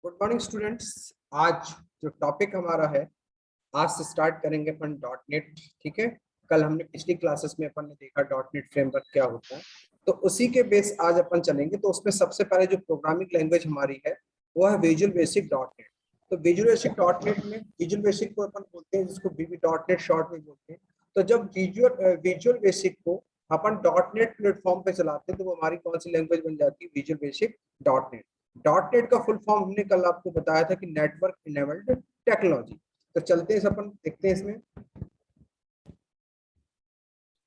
Good morning students. आज जो topic हमारा है, आज से स्टार्ट करेंगे अपन डॉट नेट। ठीक है, कल हमने पिछली क्लासेस में अपन ने देखा डॉट नेट फ्रेमवर्क क्या होता है, तो उसी के बेस आज अपन चलेंगे। तो उसमें सबसे पहले जो प्रोग्रामिंग लैंग्वेज हमारी है वो है विजुअल बेसिक डॉट नेट। तो विजुअल बेसिक डॉट नेट में विजुअल बेसिक को अपन बोलते हैं, जिसको वीबी डॉट नेट शॉर्ट में बोलते हैं। तो जब विजुअल बेसिक को अपन डॉट नेट प्लेटफॉर्म पे चलाते हैं तो वो हमारी कौन सी लैंग्वेज बन जाती है? Visual basic dot net. Dot net का फुल फॉर्म हमने कल आपको बताया था कि नेटवर्क इनेबल्ड टेक्नोलॉजी। तो चलते हैं अपन देखते हैं इसमें।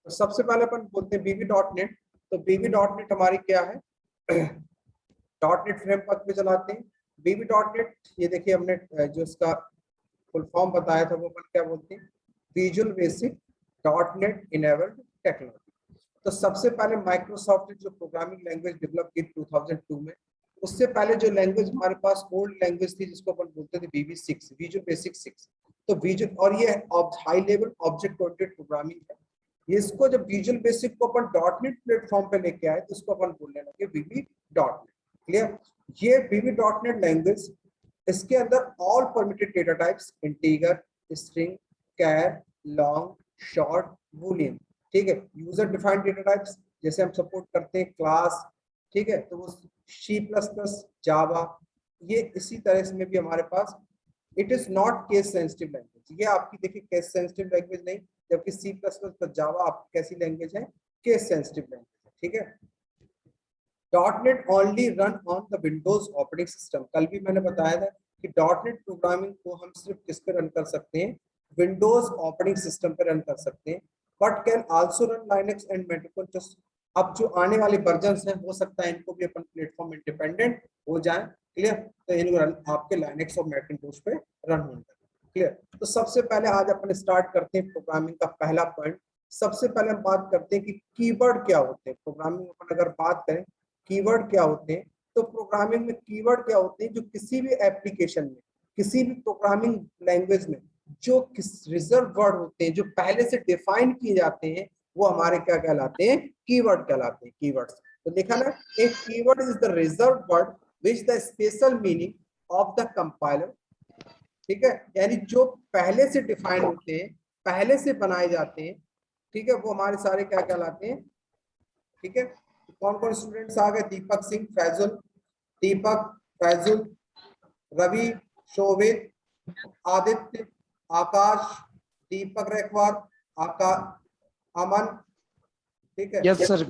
तो सबसे पहले अपन बोलते हैं बीबी डॉट नेट। तो बीबी डॉट नेट हमारी क्या है? डॉट नेट फ्रेमवर्क पे चलाते हैं बीबी डॉट नेट। ये देखिए हमने जो इसका फुल फॉर्म बताया था वो अपन क्या बोलते हैं? Visual basic dot net enabled technology. तो सबसे पहले माइक्रोसॉफ्ट ने जो प्रोग्रामिंग लैंग्वेज डेवलप की 2002 में, उससे पहले जो लैंग्वेज हमारे पास ओल्ड लैंग्वेज थी जिसको अपन बोलते थे VB6, विजुअल बेसिक 6। तो विजुअल, और ये high level object oriented programming है। इसको जब विजुअल बेसिक को अपन डॉट नेट प्लेटफॉर्म पे लेके आए तो इसको अपन बोलने लगे VB डॉट नेट। क्लियर? ये VB डॉट नेट लैंग्वेज, इसके अंदर all permitted data types, integer, string, char, long, short, boolean. ठीक है, यूजर डिफाइंड डेटा टाइप्स जैसे हम सपोर्ट करते हैं क्लास। ठीक है, तो वो C++, जावा, ये इसी तरह से में भी हमारे पास। It is not case sensitive language. ये आपकी देखिए केस सेंसिटिव लैंग्वेज नहीं, जबकि C++ जावा आपकी कैसी लैंग्वेज है? केस सेंसिटिव लैंग्वेज है। ठीक है, dot net only run on the Windows operating system. कल भी मैंने बताया था कि डॉट नेट प्रोग्रामिंग को हम सिर्फ किस पे रन कर सकते हैं? विंडोज ऑपरेटिंग सिस्टम पे रन कर सकते हैं, but can also run Linux and macros. अब जो आने वाले वर्जन हैं हो सकता है इनको भी अपन प्लेटफॉर्म इंडिपेंडेंट हो जाए। क्लियर? तो इनको रन आपके लाइनक्स और मैकिंटोश पे रन होंगे। क्लियर? तो सबसे पहले आज अपन स्टार्ट करते हैं प्रोग्रामिंग का पहला पॉइंट। सबसे पहले हम बात करते हैं कि कीवर्ड क्या होते हैं प्रोग्रामिंग में। अपन अगर बात करें कीवर्ड क्या होते हैं, तो प्रोग्रामिंग में कीवर्ड क्या होते हैं? जो किसी भी एप्लीकेशन में, किसी भी प्रोग्रामिंग लैंग्वेज में जो रिजर्व वर्ड होते हैं, जो पहले से डिफाइन किए जाते हैं, वो हमारे क्या कहलाते हैं? कीवर्ड कहलाते हैं। कीवर्ड्स तो देखा ना, एक keyword is the reserve word which the special meaning of the compiler. ठीक है, यानी जो पहले से डिफाइन होते हैं, पहले से बनाए जाते हैं। ठीक है, वो हमारे सारे क्या कहलाते हैं? ठीक है, कौन कौन स्टूडेंट्स आ गए? दीपक सिंह, फैजुल, दीपक, फैजुल, रवि, शोभित, आदित्य, आकाश, दीपक रेखवार, अमन। ठीक है, yes sir.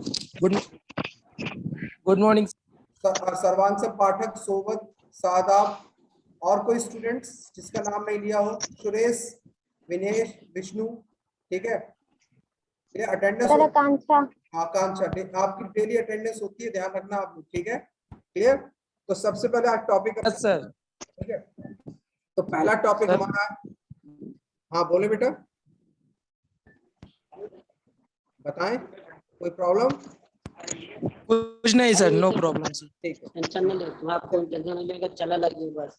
Good morning. Sarvansh Pathak, Sowat, Sadab. और कोई स्टूडेंट्स जिसका नाम नहीं लिया हो? सुरेश, विनेश, विष्णु। ठीक है, ये अटेंडेंस आकांक्षा, आपकी डेली अटेंडेंस होती है, ध्यान रखना आप लोग। ठीक है, क्लियर? तो सबसे पहले आज टॉपिक सर। ठीक है, तो पहला टॉपिक हमारा, हाँ बोले बेटा, बताएं, कोई प्रॉब्लम? कुछ नहीं सर, नो प्रॉब्लम सर। ठीक है, टेंशन नहीं ले, तुम आपको टेंशन नहीं लेकर चला लगे बस।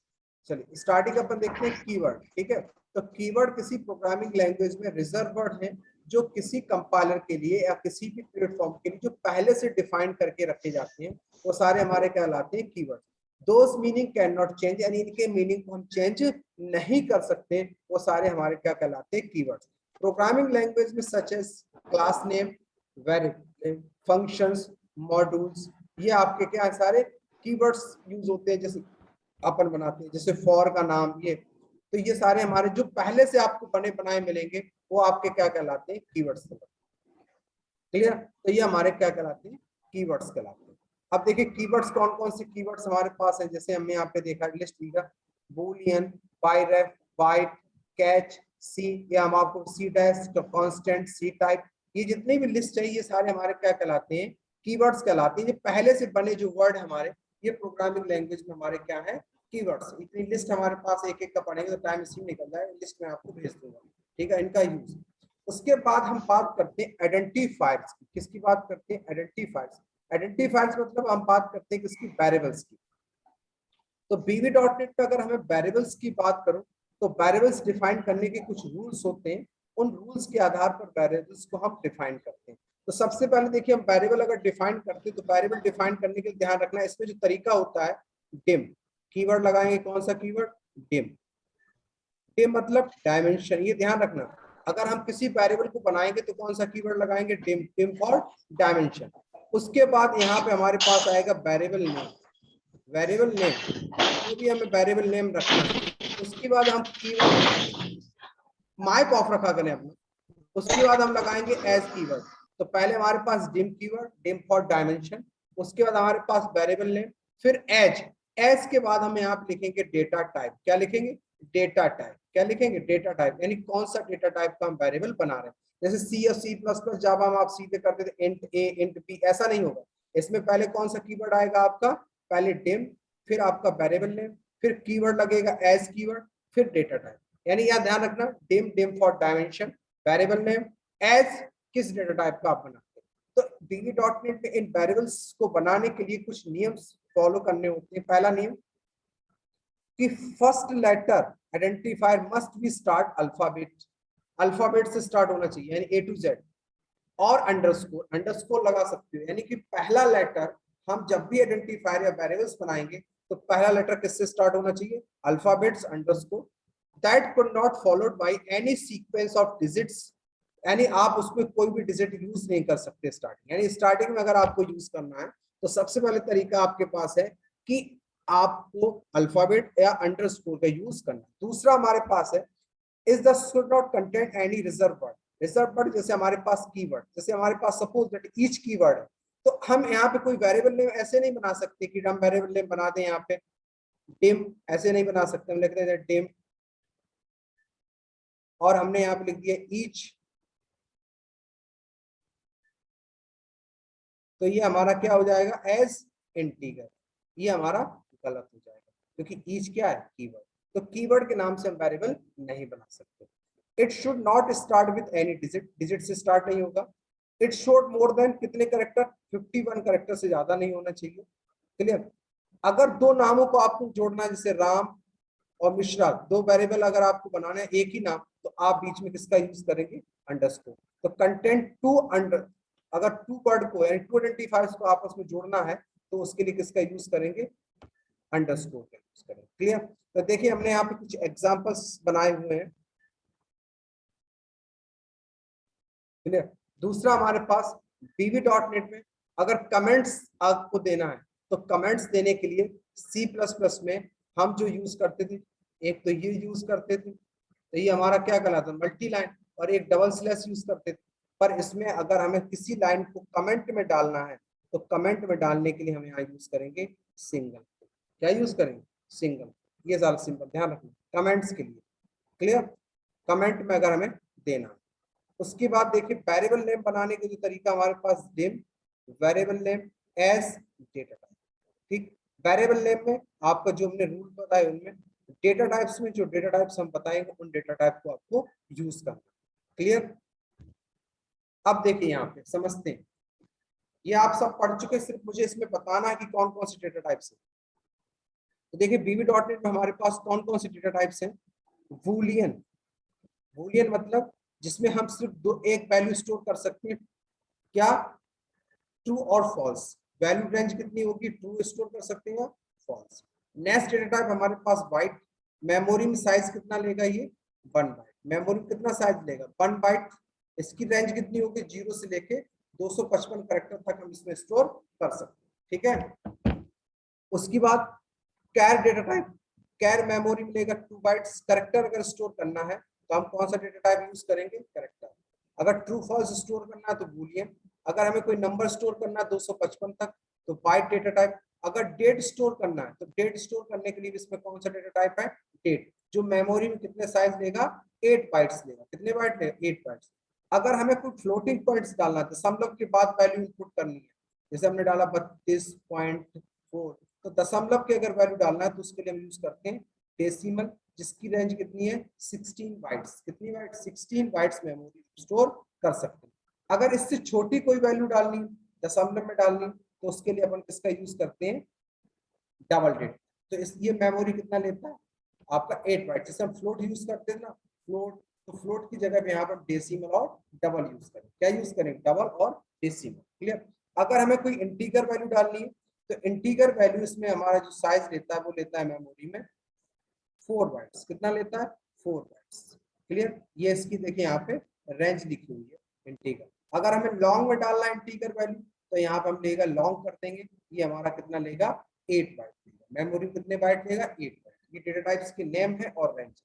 चलिए स्टार्टिंग अपन देखते हैं कीवर्ड। ठीक है, तो कीवर्ड किसी प्रोग्रामिंग लैंग्वेज में रिजर्व वर्ड है जो किसी कंपाइलर के लिए या किसी भी प्लेटफॉर्म के लिए जो पहले से डिफाइन करके रखे जाते हैं, वो सारे हमारे कहलाते हैं keyword. Those meaning can not change, यानी इनके मीनिंग को हम चेंज नहीं कर सकते, वो सारे हमारे क्या कहलाते हैं? कीवर्ड्स। प्रोग्रामिंग लैंग्वेज में such as class name, variable, functions, modules, ये आपके क्या है? सारे कीवर्ड्स यूज होते हैं। जैसे अपन बनाते हैं, जैसे फॉर का नाम, ये तो ये सारे हमारे जो पहले से आपको बने बनाए मिलेंगे वो आपके क्या कहलाते हैं? कीवर्ड्स। क्लियर? तो ये हमारे क्या कहलाते हैं? कीवर्ड्स कहलाते हैं। अब देखिए कीवर्ड्स कौन कौन से कीवर्ड्स हमारे पास है। जैसे हमने यहाँ पे देखा लिस्ट लिखा, Boolean, ByRef, byte, catch, C, या हम आपको C dash, constant, C type, ये जितने भी लिस्ट है ये सारे हमारे क्या कहलाते हैं? कीवर्ड्स कहलाते हैं। ये पहले से बने जो वर्ड हमारे, ये प्रोग्रामिंग लैंग्वेज में हमारे क्या है? कीवर्ड्स। इतनी लिस्ट हमारे पास एक एक का पढ़ेंगे तो टाइम इसी में निकल जाए, लिस्ट में आपको भेज दूंगा। ठीक है, इनका यूज। उसके बाद हम बात करते हैं आइडेंटिफायर्स की। किसकी बात करते हैं? आइडेंटिफायर्स। आइडेंटिफायर्स मतलब हम बात करते हैं किसकी? वेरिएबल्स की। तो बीवी डॉट नेट पे अगर हमें वेरिएबल्स की बात करूं तो वेरिएबल्स डिफाइन करने के कुछ रूल्स होते हैं। उन रूल्स के आधार पर वेरिएबल्स को हम डिफाइन करते हैं। तो सबसे पहले देखिए, हम वेरिएबल अगर डिफाइन करते हैं तो वेरिएबल डिफाइन करने के लिए ध्यान रखना है, इसमें जो तरीका होता है डिम। कीवर्ड लगाएंगे, कौन सा कीवर्ड? डिम। डिम मतलब डायमेंशन, ये ध्यान रखना। अगर हम किसी वेरिएबल को बनाएंगे तो कौन सा कीवर्ड लगाएंगे? डिम। Dim for dimension. उसके बाद यहाँ पे हमारे पास आएगा वेरिएबल नेम। वेरिएबल नेम, जो भी हमें वेरिएबल नेम रखना है। उसके बाद हम कीवर्ड माइप ऑफ रखा करें अपना। उसके बाद हम लगाएंगे एज कीवर्ड। तो पहले हमारे पास dim keyword, dim for dimension. उसके बाद हमारे पास वेरिएबल नेम, फिर एज। एज के बाद हम यहाँ पे लिखेंगे डेटा टाइप। क्या लिखेंगे? Data type. क्या लिखेंगे? डेटा टाइप, यानी कौन सा डेटा टाइप का हम वेरिएबल बना रहे हैं। जैसे सी और सी प्लस प्लस जावा में आप सीधे करते थे इंट ए इंट बी, ऐसा नहीं होगा। इसमें पहले कौन सा कीवर्ड आएगा आपका? पहले डिम, फिर आपका वेरिएबल नेम, फिर कीवर्ड लगेगा एज कीवर्ड, फिर डेटा टाइप। यानी यहाँ ध्यान रखना, dim, dim for dimension, variable name, as किस डेटा टाइप का आप बनाते हैं। तो VB.NET में इन वेरिएबल्स को बनाने के लिए कुछ नियम फॉलो करने होते हैं। पहला नियम कि first letter identifier must be start alphabet. Alphabet से स्टार्ट होना चाहिए, यानी A to Z। और अंडरस्कोर, अंडरस्कोर लगा सकते हो, यानी कि पहला लेटर हम जब भी आइडेंटिफायर या वेरिएबल्स बनाएंगे तो पहला लेटर किससे स्टार्ट होना चाहिए? Alphabets underscore that could not followed by any sequence of digits. यानी आप उसमें कोई भी डिजिट यूज नहीं कर सकते स्टार्टिंग। यानी स्टार्टिंग में अगर आपको यूज करना है तो सबसे पहले तरीका आपके पास है कि आपको अल्फाबेट या अंडरस्कोर का यूज करना। दूसरा हमारे पास है is the should not contain any reserve word. Reserve word जैसे हमारे पास कीवर्ड, जैसे हमारे पास सपोज दैट ईच कीवर्ड है, तो हम यहाँ पे कोई वेरिएबल नेम ऐसे नहीं बना सकते कि हम वेरिएबल नेम बना दें यहाँ पे डिम, ऐसे नहीं बना सकते। हम लिख रहे हैं डिम और हमने यहाँ पे लिख दिया ईच, तो ये हमारा क्या हो जाएगा? As integer. ये हमारा गलत हो जाएगा क्योंकि ईच क्या है? कीवर्ड। तो कीवर्ड के नाम से हम वेरिएबल नहीं बना सकते। It should not start with any digit, digit से स्टार्ट नहीं होगा। इट शुड मोर देन कितने कैरेक्टर? 51 कैरेक्टर से ज्यादा नहीं होना चाहिए। क्लियर? अगर दो नामों को आपको जोड़ना है, जैसे राम और मिश्रा, दो वेरिएबल अगर आपको बनाना है एक ही नाम, तो आप बीच में किसका यूज करेंगे? अंडरस्कोर। तो कंटेंट टू अंडर, अगर टू वर्ड को यानी टू आइडेंटिफायर्स को आपस में जोड़ना है तो उसके लिए किसका यूज करेंगे? अंडरस्कोर का यूज करेंगे। क्लियर? तो देखिए हमने यहाँ पे कुछ एग्जांपल्स बनाए हुए हैं। क्लियर? दूसरा हमारे पास VB.NET में अगर कमेंट्स आपको देना है तो कमेंट्स देने के लिए C++ में हम जो यूज करते थे, एक तो ये यूज करते थे, तो ये हमारा क्या कहलाता है? Multi line. और एक डबल स्लैश यूज करते थे। पर इसमें अगर हमें किसी लाइन को कमेंट में डालना है तो कमेंट में डालने के लिए हम यहाँ यूज करेंगे सिंगल। क्या यूज करेंगे? सिंगल। ये ज्यादा सिंपल, ध्यान रखना कमेंट्स के लिए। क्लियर? कमेंट में अगर हमें देना है। उसके बाद देखिए वेरिएबल नेम बनाने के जो तरीका हमारे पास dim, variable name, as, data type. ठीक? वेरिएबल नेम में आपका जो हमने रूल बताए उनमें, डेटा टाइप्स में जो डेटा टाइप्स हम बताएंगे उन डेटा टाइप को आपको यूज करना। क्लियर? अब देखिए यहाँ पे समझते हैं, ये आप सब पढ़ चुके, सिर्फ मुझे इसमें बताना है कि कौन कौन से डेटा टाइप्स है। तो देखिए VB.NET में हमारे पास कौन कौन से डेटा टाइप्स हैं? बूलियन। बूलियन मतलब जिसमें हम सिर्फ दो एक वैल्यू स्टोर कर सकते हैं। क्या? ट्रू और फॉल्स। वैल्यू रेंज कितनी होगी? ट्रू स्टोर कर सकते हैं या फॉल्स। नेक्स्ट डेटा टाइप हमारे पास बाइट। मेमोरी में साइज कितना लेगा? ये 1 बाइट। मेमोरी में कितना साइज लेगा? 1 बाइट। इसकी रेंज कितनी होगी? 0 से लेके 255 कैरेक्टर तक हम इसमें स्टोर कर सकते हैं। ठीक है? उसके बाद कैर डेटा टाइप। कैर मेमोरी में लेगा 2 बाइट्स। कैरेक्टर अगर स्टोर करना है तो हम कौन सा डेटा टाइप यूज करेंगे? कैरेक्टर। अगर ट्रू फॉल्स स्टोर करना है तो बूलियन। अगर हमें कोई नंबर स्टोर करना है 255 तक तो बाइट डेटा टाइप। अगर डेट स्टोर करना है तो डेट स्टोर करने के लिए इसमें कौन सा डेटा टाइप है? डेट, जो मेमोरी में कितने साइज लेगा? 8 बाइट्स लेगा। कितने बाइट लेगा? 8 बाइट्स। अगर हमें कोई फ्लोटिंग पॉइंट्स डालना है तो दशमलव के बाद वैल्यू इनपुट करनी है, जैसे हमने डाला 32.4, तो दशमलव के अगर वैल्यू डालना है तो उसके लिए हम यूज करते हैं डेसिमल, जिसकी रेंज कितनी है? 16 बाइट्स। कितनी बाइट्स? 16 बाइट्स मेमोरी स्टोर कर सकते हैं। अगर इससे छोटी कोई वैल्यू डालनी, दशमलव में डालनी, तो उसके लिए अपन किसका यूज करते हैं? Double date. तो इस ये मेमोरी कितना लेता है? आपका 8 बाइट। जैसे हम फ्लोट यूज करते हैं ना, फ्लोट, तो फ्लोट की जगह पे यहाँ पर डेसिमल और डबल यूज करें। क्या यूज करें? डबल और डेसिमल। क्लियर? अगर हमें कोई इंटीगर वैल्यू डालनी है तो इंटीगर वैल्यू इसमें हमारा जो साइज लेता है वो लेता है मेमोरी में 4 बाइट्स। कितना लेता है? 4 बाइट्स। क्लियर? ये इसकी देखिए यहाँ पे रेंज लिखी हुई है इंटीगर। अगर हमें लॉन्ग में डालना है इंटीगर वैल्यू तो यहाँ पे हम लेगा लॉन्ग कर देंगे, ये हमारा कितना लेगा 8 बाइट लेगा। मेमोरी कितने बाइट लेगा? 8 बाइट। ये डेटा टाइप्स के नेम है और रेंज।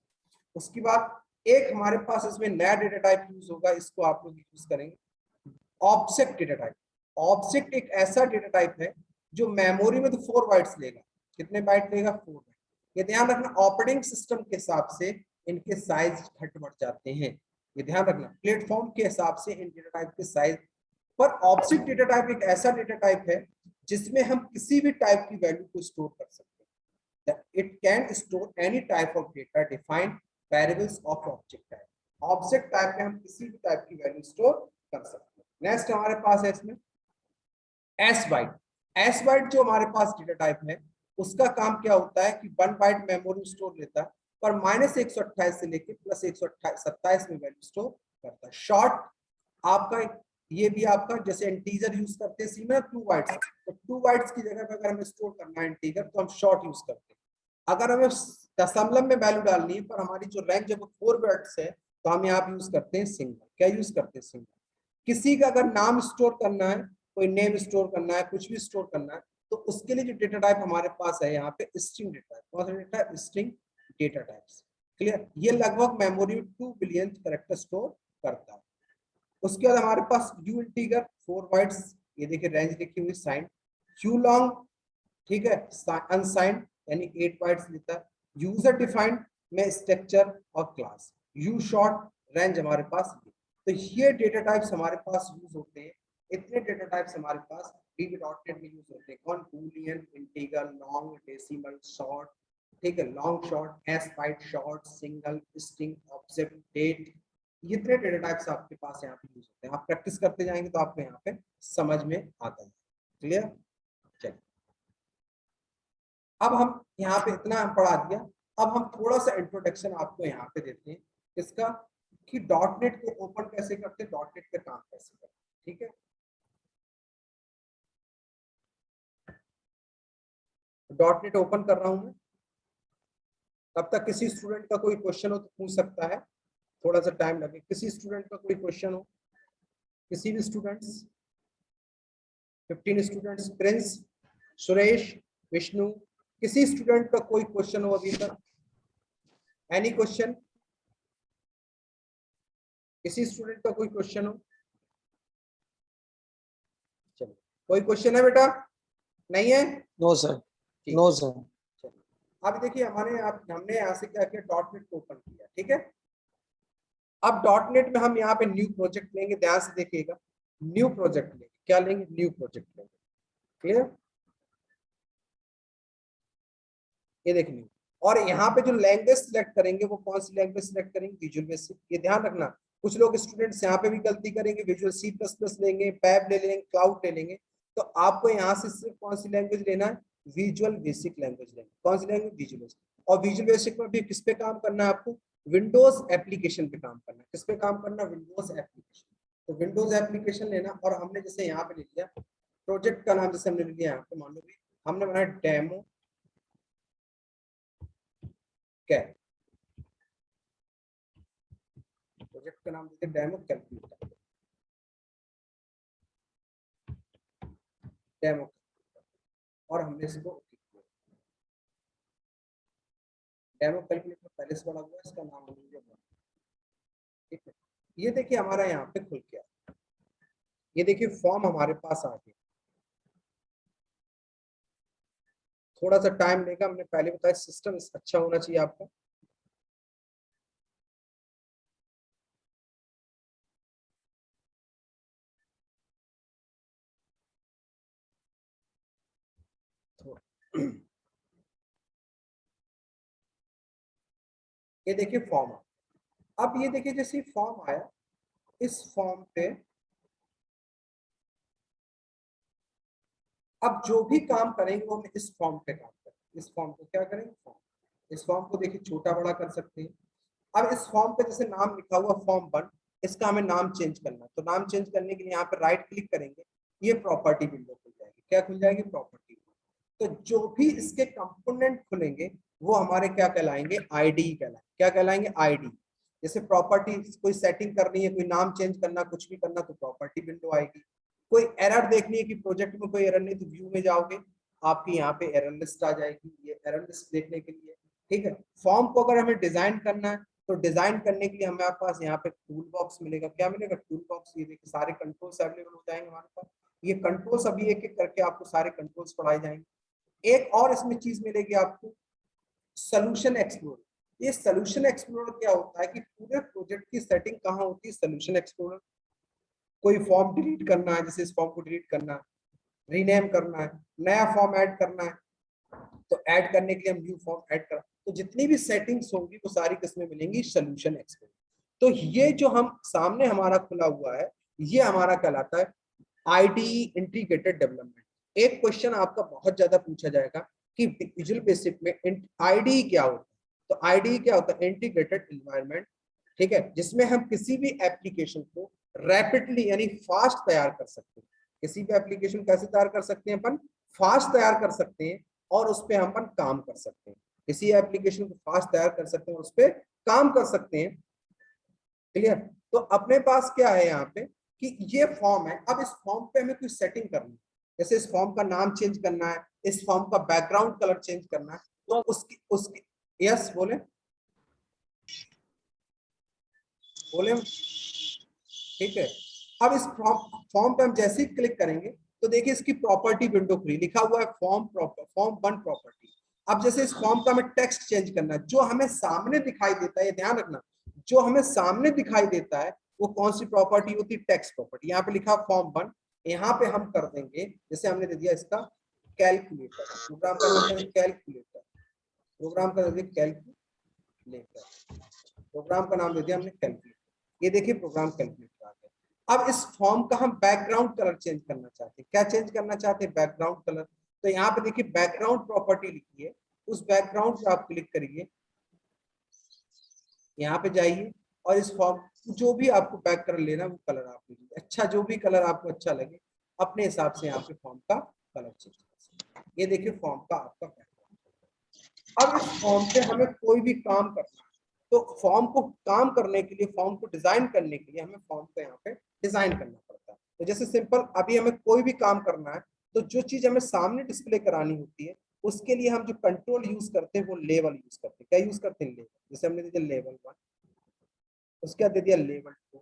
उसके बाद एक हमारे पास इसमें नया डेटा टाइप यूज होगा, इसको आप लोग यूज करेंगे, ऑब्जेक्ट डेटा टाइप। ऑब्जेक्ट एक ऐसा डेटा टाइप है जो मेमोरी में तो 4 बाइट्स लेगा। कितने बाइट लेगा? 4 बाइट। ये ध्यान रखना, ऑपरेटिंग सिस्टम के हिसाब से इनके साइज घट बढ़ जाते हैं, ये ध्यान रखना, प्लेटफॉर्म के हिसाब से इन डेटा टाइप के साइज। पर ऑब्जेक्ट डेटा टाइप एक ऐसा डेटा टाइप है जिसमें हम किसी भी टाइप की वैल्यू को स्टोर कर सकते हैं। It can store any type of data defined variables of object type. Object type में हम किसी भी टाइप की वैल्यू स्टोर कर सकते हैं। नेक्स्ट हमारे पास है इसमें एस बाइट। एस बाइट जो हमारे पास डेटा टाइप है उसका काम क्या होता है कि 1 बाइट मेमोरी स्टोर लेता है, पर -128 से लेके +127 में वैल्यू स्टोर करता है। शॉर्ट आपका ये भी आपका जैसे इंटीजर यूज करते हैं सी में 2 बाइट्स, तो 2 बाइट्स की जगह पे अगर हमें स्टोर करना है इंटीजर तो हम शॉर्ट यूज करते हैं। अगर हमें दशमलव में वैल्यू डालनी है पर हमारी जो रेंज है वो 4 बाइट्स है तो हम यहाँ पे यूज करते हैं सिंगल। क्या यूज करते हैं? सिंगल। किसी का अगर नाम स्टोर करना है, कोई नेम स्टोर करना है, कुछ भी स्टोर करना है, तो उसके लिए जो डेटा टाइप हमारे पास है यहाँ पे स्ट्रिंग डेटा टाइप। कौन सा data type? String data types. Clear? ये लगभग मेमोरी में 2 बिलियन कैरेक्टर स्टोर करता है। उसके बाद हमारे पास यू इंटीगर 4 बाइट्स, ये देखिए रेंज लिखी हुई साइन। यू लॉन्ग, ठीक है, अनसाइंड यानी 8 बाइट्स लेता है। यूजर डिफाइंड में स्ट्रक्चर और क्लास। यू शॉर्ट रेंज हमारे पास। तो ये डेटा टाइप्स हमारे पास यूज होते हैं। इतने डेटा टाइप्स हमारे पास VB.NET में यूज होते हैं। कौन? Boolean, integer, long, decimal, short, ठीक है, long, short, S byte, short, single, string, object, date. ये इतने डेटा टाइप्स आपके पास यहाँ पे यूज होते हैं। आप प्रैक्टिस करते जाएंगे तो आपको यहाँ पे समझ में आता है। क्लियर? चलिए, अब हम यहाँ पे इतना पढ़ा दिया। अब हम थोड़ा सा इंट्रोडक्शन आपको यहाँ पे देते हैं इसका कि डॉटनेट को ओपन कैसे करते हैं, डॉटनेट पे काम कैसे करते हैं। ठीक है, डॉटनेट ओपन कर रहा हूं मैं। तब तक किसी स्टूडेंट का कोई क्वेश्चन हो तो पूछ सकता है, थोड़ा सा टाइम लगे। किसी स्टूडेंट का कोई क्वेश्चन हो, किसी भी students? 15 students. Prince, Suresh, Vishnu, किसी स्टूडेंट का कोई क्वेश्चन हो अभी तक? Any question? किसी स्टूडेंट का कोई क्वेश्चन हो? चलो, कोई क्वेश्चन है बेटा? नहीं है? नो सर, ठीक नो है, सर। चलो। अब देखिए हमने यहाँ से क्या किया, डॉटनेट को ओपन किया। ठीक है, अब डॉटनेट में हम यहाँ पे न्यू प्रोजेक्ट लेंगे। ध्यान से देखिएगा, न्यू प्रोजेक्ट लेंगे। क्या लेंगे? न्यू प्रोजेक्ट लेंगे। क्लियर? ये देख न्यू। और यहाँ पे जो लैंग्वेज सिलेक्ट करेंगे वो कौन सी लैंग्वेज सिलेक्ट करेंगे? Visual basic. ये ध्यान रखना, कुछ लोग स्टूडेंट्स यहाँ पे भी गलती करेंगे, विजुअल C++ लेंगे, पैब ले लेंगे, क्लाउड ले लेंगे। तो आपको यहाँ से सिर्फ कौन सी लैंग्वेज लेना है? विजुअल बेसिक लैंग्वेज लेंगे। कौन सी लैंग्वेज? Visual basic. और विजुअल बेसिक में भी किस पे काम करना है आपको? विंडोज एप्लीकेशन पे काम करना है। किस पे काम करना? Windows application. तो विंडोज एप्लीकेशन लेना। और हमने जैसे यहाँ पे लिख लिया प्रोजेक्ट का नाम, जैसे हमने लिख लिया यहाँ पे, मान लो भी हमने बनाया डेमो कैट। प्रोजेक्ट का नाम देते डेमो कैलकुलेटर। डेमो, और हमने इसको डेमो कैलकुलेटर पहले से बड़ा हुआ है, इसका नाम हमने। ठीक है, ये देखिए हमारा यहाँ पे खुल गया। ये देखिए फॉर्म हमारे पास आ गया। थोड़ा सा टाइम लेगा, हमने पहले बताया सिस्टम अच्छा होना चाहिए आपका। ये देखिए फॉर्म। अब ये देखिए जैसे फॉर्म आया, इस फॉर्म पे अब जो भी काम करेंगे वो हम इस फॉर्म पे काम करेंगे। इस फॉर्म को क्या करेंगे? फॉर्म। इस फॉर्म को देखिए छोटा बड़ा कर सकते हैं। अब इस फॉर्म पे जैसे नाम लिखा हुआ फॉर्म 1, इसका हमें नाम चेंज करना है। तो नाम चेंज करने के लिए यहाँ पे राइट क्लिक करेंगे, ये प्रॉपर्टी विंडो खुल जाएगी। क्या खुल जाएगी? प्रॉपर्टी। तो जो भी इसके कंपोनेंट खुलेंगे वो हमारे क्या कहलाएंगे, आईडी कहलाएंगे। क्या कहलाएंगे, आईडी। जैसे प्रॉपर्टी, कोई सेटिंग करनी है, कोई नाम चेंज करना, कुछ भी करना, तो प्रॉपर्टी विंडो आएगी। कोई एरर देखनी है कि प्रोजेक्ट में कोई एरर नहीं, तो व्यू में जाओगे, आपकी यहाँ पे एरर लिस्ट आ जाएगी, ये एरर लिस्ट देखने के लिए। ठीक है, फॉर्म को अगर हमें डिजाइन करना है तो डिजाइन करने के लिए हमारे पास यहाँ पे टूल बॉक्स मिलेगा। क्या मिलेगा, टूल बॉक्स। ये देखिए सारे कंट्रोल्स अवेलेबल हो जाएंगे हमारे पास। ये कंट्रोल्स अभी एक एक करके आपको सारे कंट्रोल्स पढ़ाए जाएंगे। एक और इसमें चीज मिलेगी आपको, सोल्यूशन एक्सप्लोरर। ये सोल्यूशन एक्सप्लोरर क्या होता है कि पूरे प्रोजेक्ट की सेटिंग कहाँ होती है, सोल्यूशन एक्सप्लोरर। कोई फॉर्म डिलीट करना है, जैसे इस फॉर्म को डिलीट करना है, रीनेम करना है, नया फॉर्म ऐड करना है, तो ऐड करने के लिए हम न्यू फॉर्म ऐड कर, तो जितनी भी सेटिंग्स होंगी वो सारी किसमें मिलेंगी, सोल्यूशन एक्सप्लोरर। तो ये जो हम सामने हमारा खुला हुआ है, ये हमारा कहलाता है आईडी इंटीग्रेटेड डेवलपमेंट। एक क्वेश्चन आपका बहुत ज्यादा पूछा जाएगा कि विजुअल बेसिक में आईडी क्या होता है। तो आईडी क्या होता है, इंटीग्रेटेड एनवायरनमेंट। ठीक है, जिसमें हम किसी भी एप्लीकेशन को रैपिडली यानी फास्ट तैयार कर सकते हैं। किसी भी एप्लीकेशन कैसे तैयार कर सकते हैं अपन, फास्ट तैयार कर सकते हैं और उस पर हम अपन काम कर सकते हैं। किसी एप्लीकेशन को फास्ट तैयार कर सकते हैं और उस पर काम कर सकते हैं। क्लियर। तो अपने पास क्या है यहाँ पे कि ये फॉर्म है। अब इस फॉर्म पे हमें कुछ सेटिंग करनी है, जैसे इस फॉर्म का नाम चेंज करना है, इस फॉर्म का बैकग्राउंड कलर चेंज करना है, तो उसकी यस बोले बोले। ठीक है, अब इस फॉर्म पे हम जैसे ही क्लिक करेंगे तो देखिए इसकी प्रॉपर्टी विंडो खुली, लिखा हुआ है फॉर्म 1 प्रॉपर्टी। अब जैसे इस फॉर्म का हमें टेक्स्ट चेंज करना है, जो हमें सामने दिखाई देता है, ये ध्यान रखना, जो हमें सामने दिखाई देता है वो कौन सी प्रॉपर्टी होती है, टेक्स्ट प्रॉपर्टी। यहाँ पे लिखा फॉर्म 1, यहाँ पे हम कर देंगे, जैसे हमने दे दिया इसका कैलकुलेटर, प्रोग्राम का नाम है कैलकुलेटर, प्रोग्राम का दे दिया कैलकुलेटर, प्रोग्राम का नाम दे दिया हमने कैलकुलेटर। ये देखिए प्रोग्राम कैलकुलेटर आ गया। अब इस फॉर्म का हम बैकग्राउंड कलर चेंज करना चाहते हैं। क्या चेंज करना चाहते हैं, बैकग्राउंड कलर। तो यहाँ पे देखिए बैकग्राउंड प्रॉपर्टी लिखी है, उस बैकग्राउंड पे आप क्लिक करिए, यहाँ पे जाइए और इस फॉर्म जो भी आपको बैक कलर लेना वो कलर आप लीजिए, अच्छा जो भी कलर आपको अच्छा लगे अपने हिसाब से यहाँ पे फॉर्म का कलर चेंज कर सकते हैं। ये देखिए फॉर्म का आपका बैकग्राउंड। अब इस फॉर्म पे हमें कोई भी काम करना है, तो फॉर्म को काम करने के लिए, फॉर्म को डिजाइन करने के लिए हमें फॉर्म को यहाँ पे डिजाइन करना पड़ता है। तो जैसे सिंपल अभी हमें कोई भी काम करना है, तो जो चीज हमें सामने डिस्प्ले करानी होती है उसके लिए हम जो कंट्रोल यूज करते हैं वो लेवल यूज करते हैं। क्या यूज करते हैं, लेवल। जैसे हमने दे दिया लेवल 1, उसके बाद दे दिया लेवल 2।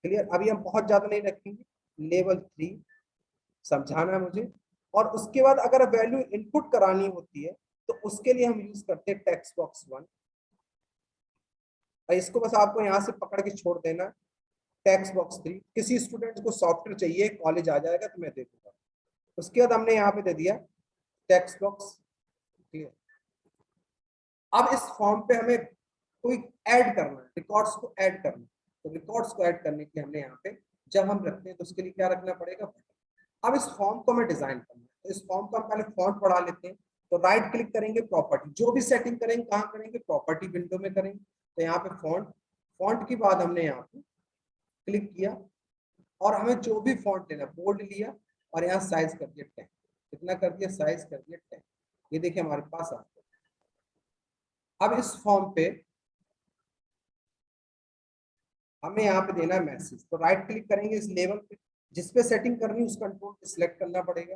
क्लियर। अभी हम बहुत ज्यादा नहीं रखेंगे, लेवल 3 समझाना है मुझे। और उसके बाद अगर वैल्यू इनपुट करानी होती है तो उसके लिए हम यूज करते हैं टेक्स्ट बॉक्स 1। और इसको बस आपको यहाँ से पकड़ के छोड़ देना, टेक्स्ट बॉक्स 3। किसी स्टूडेंट को सॉफ्टवेयर चाहिए, कॉलेज आ जाएगा तो मैं दे दूंगा। उसके बाद हमने यहाँ पे दे दिया टेक्स्ट बॉक्स। क्लियर। अब इस फॉर्म पे हमें कोई ऐड करना है, रिकॉर्ड्स को ऐड करना है। तो रिकॉर्ड्स को ऐड करने के लिए हमने यहाँ पे जब हम रखते हैं तो उसके लिए क्या रखना पड़ेगा, अब इस फॉर्म को हमें डिजाइन करना है। तो इस फॉर्म को हम पहले फॉन्ट बढ़ा लेते हैं, तो राइट क्लिक करेंगे, प्रॉपर्टी, जो भी सेटिंग करेंगे कहाँ करेंगे, प्रॉपर्टी विंडो में करेंगे। तो यहाँ पे फॉन्ट, फॉन्ट के बाद हमने यहाँ पे क्लिक किया और हमें जो भी फॉन्ट लेना, बोल्ड लिया और यहाँ साइज कर दिया 10। कितना कर दिया, साइज कर दिया 10। ये देखिए हमारे पास आ गया। अब इस फॉर्म पे हमें यहाँ पे देना है मैसेज, तो राइट क्लिक करेंगे इस लेवल पे, जिसपे सेटिंग करनी है उस कंट्रोल पे सिलेक्ट करना पड़ेगा।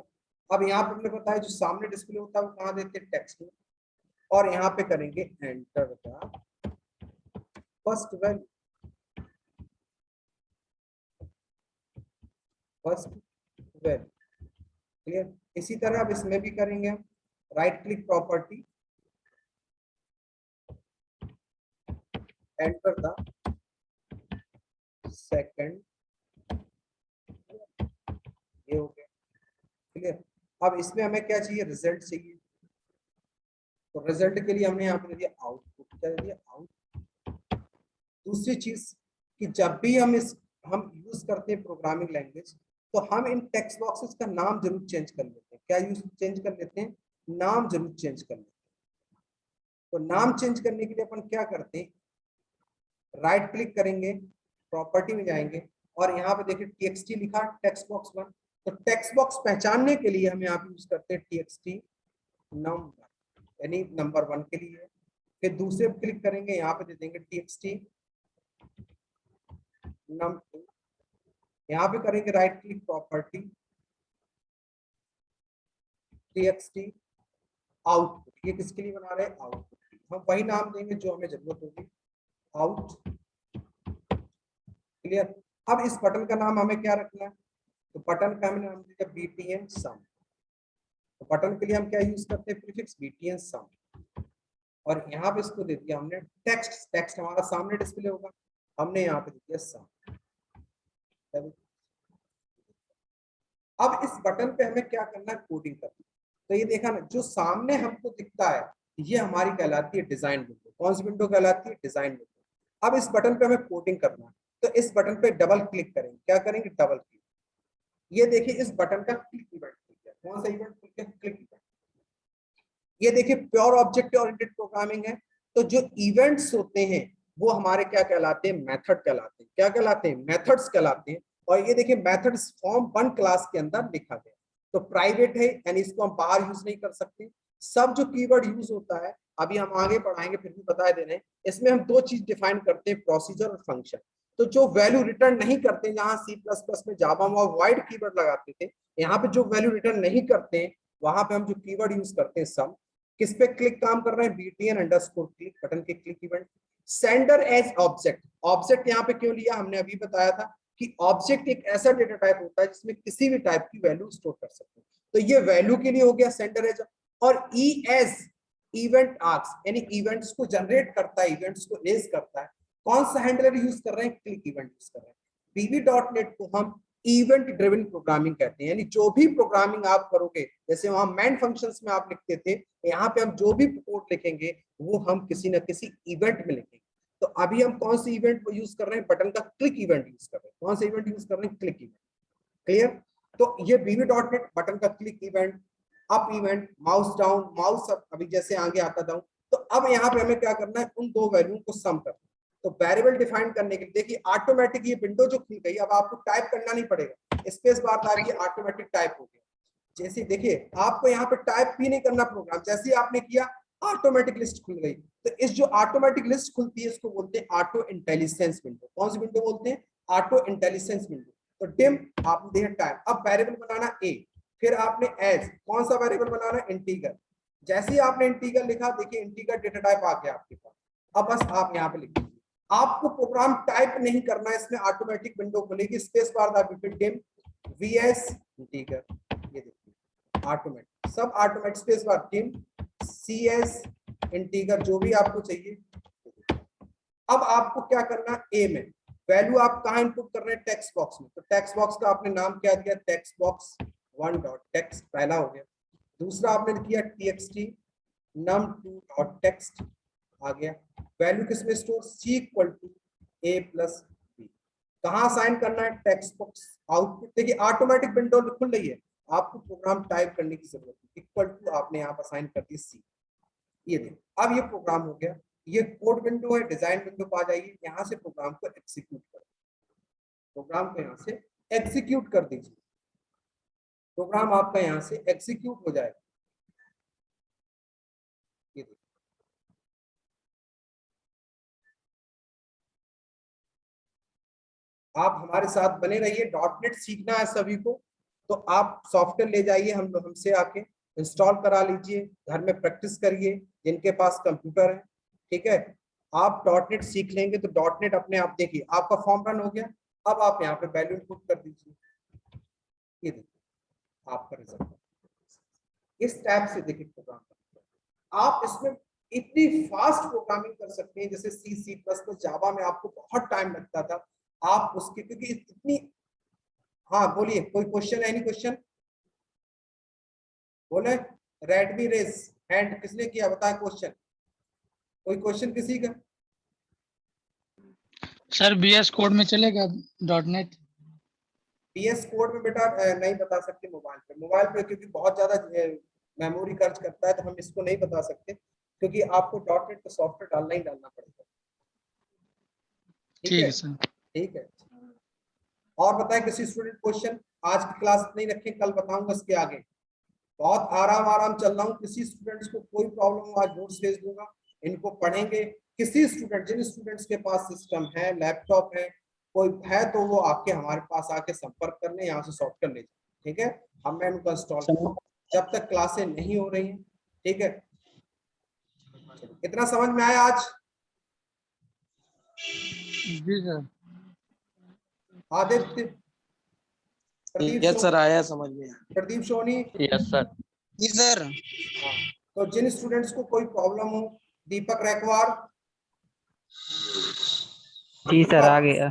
अब यहाँ पे हमने बताया जो सामने डिस्प्ले होता है वो कहाँ देते हैं, टेक्स्ट में, और यहाँ पे करेंगे enter the first value, first value. Clear. इसी तरह अब इसमें भी करेंगे हम, right click property, enter the second, ये हो गया। क्लियर। अब इसमें हमें क्या चाहिए, रिजल्ट चाहिए। तो रिजल्ट के लिए हमने यहाँ पे दे दिया आउटपुट। क्या दे दिया, आउट। दूसरी चीज कि जब भी हम यूज करते हैं प्रोग्रामिंग लैंग्वेज, तो हम इन टेक्स्ट बॉक्सेस का नाम जरूर चेंज कर लेते हैं। क्या यूज चेंज कर लेते हैं, नाम जरूर चेंज कर लेते हैं। तो नाम चेंज करने के लिए अपन क्या करते हैं, राइट क्लिक करेंगे, प्रॉपर्टी में जाएंगे और यहाँ पे देखिए टीएक्सटी लिखा टेक्स्ट बॉक्स 1, तो टेक्स्ट बॉक्स पहचानने के लिए हम यहाँ पे यूज करते हैं txt नंबर, यानी नंबर 1 के लिए। फिर दूसरे पे क्लिक करेंगे, यहाँ पे दे देंगे txt num2, यहाँ पे करेंगे right click property txt output. ये किसके लिए बना रहे हैं? आउटपुट। हम वही नाम देंगे जो हमें जरूरत होगी, आउट। क्लियर। अब इस बटन का नाम हमें क्या रखना है? तो बटन का हमने नाम दिया btn sum। तो बटन के लिए हम क्या यूज करते हैं? Prefix btn sum। और यहाँ पे इसको दे दिया हमने टेक्स्ट। टेक्स्ट हमारा सामने डिस्प्ले होगा, हमने यहाँ पे दे दिया sum। अब इस बटन पे हमें क्या करना है? कोडिंग करना। तो ये देखा ना, जो सामने हमको दिखता है ये हमारी कहलाती है डिजाइन विंडो। कौन सी विंडो कहलाती है? Design window. अब इस बटन पे हमें कोडिंग करना है, तो इस बटन पे डबल क्लिक करेंगे। क्या करेंगे? Double click. ये देखिए इस बटन का क्लिक इवेंट खुल गया। कौन सा इवेंट खुल गया? Click event. ये देखिए प्योर ऑब्जेक्ट ओरिएंटेड प्रोग्रामिंग है, तो जो इवेंट्स होते हैं वो हमारे क्या कहलाते हैं? मेथड कहलाते हैं। क्या कहलाते हैं? मेथड्स कहलाते हैं। और ये देखिए मेथड्स फॉर्म 1 क्लास के अंदर लिखा गया। तो प्राइवेट है, यानी इसको हम बाहर यूज नहीं कर सकते। सब जो कीवर्ड यूज होता है, अभी हम आगे पढ़ाएंगे फिर भी बता दे रहे हैं, इसमें हम 2 चीज डिफाइन करते हैं, प्रोसीजर और फंक्शन। तो जो वैल्यू रिटर्न नहीं करते, जहां C++ में जावा में वॉइड कीवर्ड लगाते थे, यहाँ पे जो वैल्यू रिटर्न नहीं करते हैं वहां पे हम जो कीवर्ड यूज करते हैं सम। किस पे क्लिक काम कर रहे हैं? btn_click बटन के click event. Sender as object. Object यहाँ पे क्यों लिया? हमने अभी बताया था कि ऑब्जेक्ट एक ऐसा डेटा टाइप होता है जिसमें किसी भी टाइप की वैल्यू स्टोर कर सकते हैं। तो ये वैल्यू के लिए हो गया सेंडर एज। और ई एज इवेंट आर्क्स, यानी इवेंट्स को जनरेट करता है, इवेंट्स को रेज करता है। कौन सा हैंडलर यूज कर रहे हैं? क्लिक इवेंट यूज कर रहे हैं। VB.NET को हम इवेंट ड्रिवन प्रोग्रामिंग कहते हैं, यानी जो भी प्रोग्रामिंग आप करोगे, जैसे वहां मैन फंक्शंस में आप लिखते थे, यहाँ पे हम जो भी कोड लिखेंगे वो हम किसी न किसी इवेंट में लिखेंगे। तो अभी हम कौन सी इवेंट यूज कर रहे हैं? बटन का क्लिक इवेंट यूज कर रहे हैं। कौन सा इवेंट यूज कर रहे हैं? Click event. क्लियर। तो ये VB.NET बटन का click event, up event, mouse down, mouse up, अभी जैसे आगे आता डाउन। तो अब यहाँ पे हमें क्या करना है? उन 2 वैल्यू को सम करना। तो वेरिएबल डिफाइन करने के लिए देखिए ऑटोमेटिक ये विंडो जो खुल गई, अब आपको टाइप करना नहीं पड़ेगा, स्पेस बार दाबिए, ऑटोमेटिक टाइप हो गया। जैसे देखिए आपको यहाँ पे टाइप भी नहीं करना प्रोग्राम, जैसे आपने किया ऑटोमेटिक लिस्ट खुल गई। तो इस जो ऑटोमेटिक लिस्ट खुलती है इसको बोलते हैं ऑटो इंटेलिजेंस विंडो। कौन सी विंडो बोलते हैं? Auto intelligence window. तो डिम आपने देखा टाइप। अब वेरिएबल बनाना ए, फिर आपने एज, कौन सा वेरिएबल बनाना? इंटीगर। जैसे ही आपने इंटीगर लिखा, देखिए इंटीगर डेटा टाइप आ गया आपके पास। अब बस आप यहाँ पे लिखिए, आपको प्रोग्राम टाइप नहीं करना है, इसमें ऑटोमेटिक विंडो खुलेगी, स्पेस बार दाबिए, डिम वीएस इंटीगर। ये देखिए ऑटोमेटिक, सब automatic, space bar dim CS integer, जो भी आपको चाहिए। अब आपको क्या करना है? ए में वैल्यू आप कहां इनपुट कर रहे हैं? टेक्स्ट बॉक्स में। तो टेक्स्ट बॉक्स का आपने नाम क्या दिया? टेक्स्ट बॉक्स 1.text, पहला हो गया। दूसरा आपने किया txt num2.text, आ गया। वैल्यू किसमें स्टोर? C = a+b। कहां असाइन करना है? Text box output. देखिए ऑटोमेटिक विंडो खुल रही है, आपको प्रोग्राम टाइप करने की जरूरत है। इक्वल टू आपने यहाँ पर असाइन कर दिया C। ये देखो अब ये प्रोग्राम हो गया। ये कोड विंडो है, डिजाइन विंडो पर आ जाइए, यहाँ से प्रोग्राम को एग्जीक्यूट कर, प्रोग्राम को यहाँ से एग्जीक्यूट कर दीजिए। प्रोग्राम आपका यहाँ से एग्जीक्यूट हो जाएगा। ये देखिए आप हमारे साथ बने रहिए। .NET सीखना है सभी को, तो आप सॉफ्टवेयर ले जाइए, हमसे आके इंस्टॉल करा लीजिए, घर में प्रैक्टिस करिए जिनके पास कंप्यूटर है। ठीक है, आप .NET सीख लेंगे तो .NET अपने आप, देखिए आपका फॉर्म रन हो गया। अब आप यहाँ पे वैल्यू इनपुट कर दीजिए, ये देखिए आपका रिजल्ट इस टैब से। देखिए प्रोग्राम आप इसमें इतनी फास्ट प्रोग्रामिंग कर सकते हैं, जैसे C++, जावा में आपको बहुत टाइम लगता था, आप उसकी, क्योंकि इतनी। हाँ बोलिए, कोई क्वेश्चन है? नहीं क्वेश्चन बोले? रेडमी रेस हैंड किसने किया? बताया क्वेश्चन, कोई क्वेश्चन किसी का? सर VS कोड में चलेगा .NET? VS कोड में बेटा नहीं बता सकते मोबाइल पे। मोबाइल पे क्योंकि बहुत ज्यादा मेमोरी खर्च करता है, तो हम इसको नहीं बता सकते, क्योंकि आपको .NET का सॉफ्टवेयर डालना ही डालना पड़ेगा। ठीक है सर। ठीक है, और बताएं किसी स्टूडेंट क्वेश्चन? आज की क्लास नहीं रखें, कल बताऊंगा इसके आगे। बहुत आराम चल रहा हूँ, किसी स्टूडेंट्स को कोई प्रॉब्लम हो आज नोट्स भेज दूंगा, इनको पढ़ेंगे। किसी स्टूडेंट, जिन स्टूडेंट्स के पास सिस्टम है, लैपटॉप है, कोई है, तो वो आके हमारे पास आके संपर्क कर ले, यहाँ से सॉल्व कर ले, ठीक है। अब मैं उनको इंस्टॉल जब तक क्लासें नहीं हो रही हैं, ठीक है। इतना समझ में आया आज? जी sir. Aditya, Pradeep yes sir, आया समझ में। प्रदीप सोनी। Yes sir. जी सर। हाँ, तो जिन स्टूडेंट्स को कोई प्रॉब्लम हो, दीपक रैकवार। जी सर, आ गया।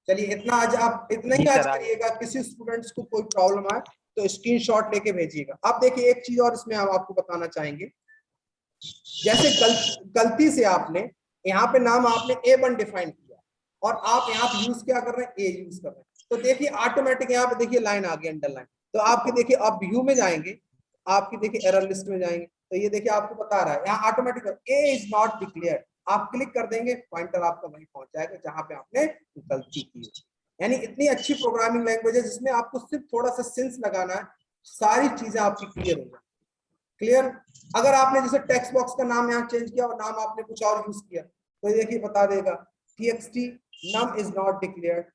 चलिए इतना आज आप इतना ही जी आज सर, आ गया। करिएगा। किसी स्टूडेंट्स को कोई प्रॉब्लम आए तो स्क्रीनशॉट लेके भेजिएगा। अब देखिए एक चीज और इसमें हम आपको बताना चाहेंगे, जैसे गलती से आपने यहाँ पे नाम आपने A1 डिफाइन किया और आप यहाँ पे यूज क्या कर रहे हैं, ए यूज कर रहे हैं, तो देखिए ऑटोमेटिक यहाँ पे देखिए लाइन आ गई अंडरलाइन। तो आपके देखिए आप व्यू में जाएंगे, आपकी देखिए एरर लिस्ट में जाएंगे, तो ये देखिए आपको बता रहा है यहाँ automatic A is not declared. आप क्लिक कर देंगे, पॉइंटर आपका वहीं पहुंच जाएगा जहां पे आपने गलती की। यानी इतनी अच्छी प्रोग्रामिंग लैंग्वेज है जिसमें आपको सिर्फ थोड़ा सा सेंस लगाना है, सारी चीजें आपकी क्लियर हो जाए। क्लियर? अगर आपने जैसे टेक्स्ट बॉक्स का नाम यहाँ चेंज किया और नाम आपने कुछ और यूज किया, तो देखिए बता देगा txt num is not declared।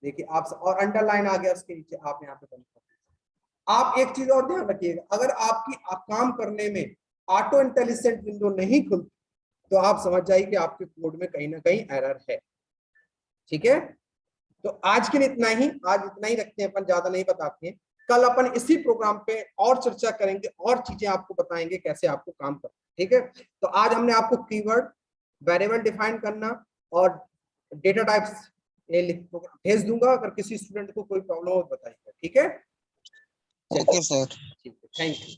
देखिए आप, और अंडरलाइन आ गया उसके नीचे, आप यहाँ पे बंद कर दीजिए। आप एक चीज और ध्यान रखिएगा, अगर आपकी काम करने में ऑटो इंटेलिजेंट विंडो नहीं खुलती तो आप समझ जाइए कि आपके कोड में कहीं ना कहीं एरर है। ठीक है, तो आज के लिए इतना ही, आज इतना ही रखते हैं अपन, ज्यादा नहीं बताते हैं। कल अपन इसी प्रोग्राम पे और चर्चा करेंगे और चीजें आपको बताएंगे कैसे आपको काम करना। ठीक है, तो आज हमने आपको कीवर्ड, वेरिएबल डिफाइन करना और डेटा टाइप्स ये भेज दूंगा। अगर किसी स्टूडेंट को कोई प्रॉब्लम हो बताइएगा। ठीक है, ओके सर। ठीक है, थैंक यू।